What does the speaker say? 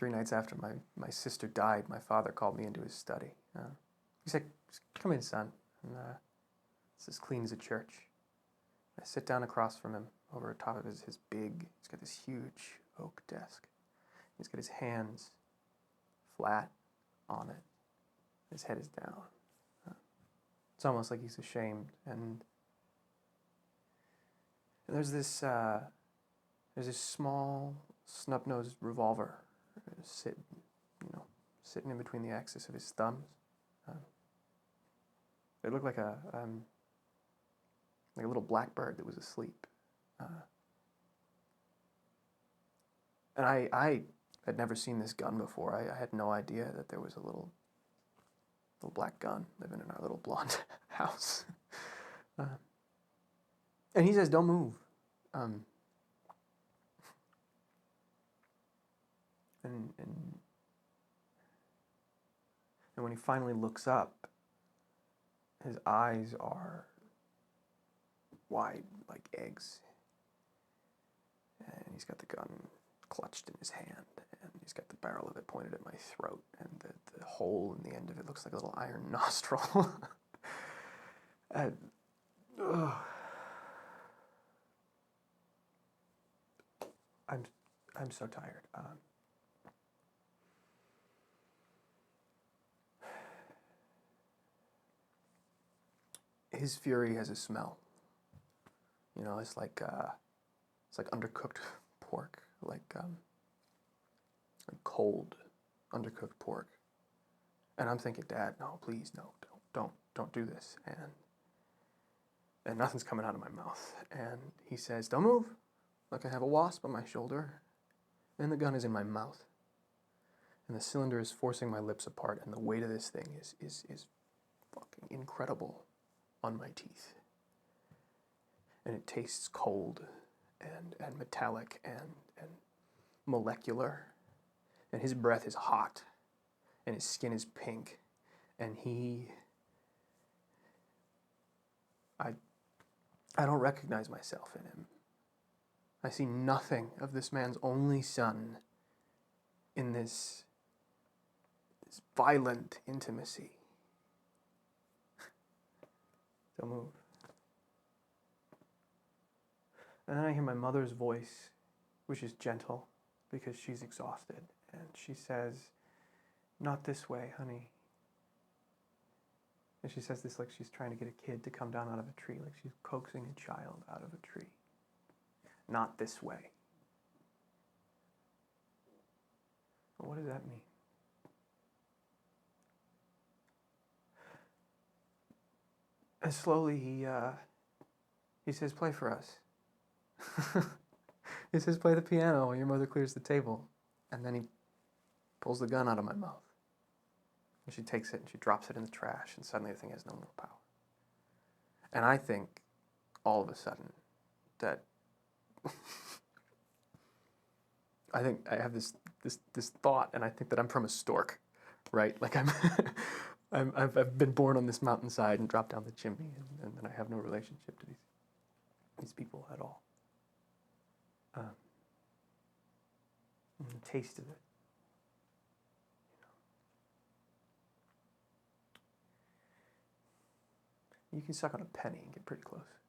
3 nights after my sister died, my father called me into his study. He said, "Come in, son. And, it's as clean as a church." I sit down across from him over top of his he's got this huge oak desk. He's got his hands flat on it. His head is down. It's almost like he's ashamed. And there's this small snub-nosed revolver sitting in between the axis of his thumbs. It looked like a little blackbird that was asleep. And I had never seen this gun before. I had no idea that there was a little black gun living in our little blonde house. And he says, "Don't move." And when he finally looks up, his eyes are wide like eggs. And he's got the gun clutched in his hand, and he's got the barrel of it pointed at my throat, and the hole in the end of it looks like a little iron nostril. And, I'm so tired. His fury has a smell. It's like undercooked pork, like cold undercooked pork. And I'm thinking, "Dad, no, please, no, don't do this." And nothing's coming out of my mouth. And he says, "Don't move." Like I have a wasp on my shoulder, and the gun is in my mouth, and the cylinder is forcing my lips apart, and the weight of this thing is fucking incredible on my teeth. And it tastes cold and metallic and molecular. And his breath is hot, and his skin is pink, and I don't recognize myself in him. I see nothing of this man's only son in this violent intimacy. Don't move. And then I hear my mother's voice, which is gentle because she's exhausted. And she says, "Not this way, honey." And she says this like she's trying to get a kid to come down out of a tree, like she's coaxing a child out of a tree. "Not this way." Well, what does that mean? And slowly he says, "Play for us." He says, "Play the piano while your mother clears the table." And then he pulls the gun out of my mouth. And she takes it and she drops it in the trash, and suddenly the thing has no more power. And I think, all of a sudden, that I think I have this thought, and I think that I'm from a stork, right? Like I've been born on this mountainside and dropped down the chimney, and then I have no relationship to these people at all. And the taste of it. You can suck on a penny and get pretty close.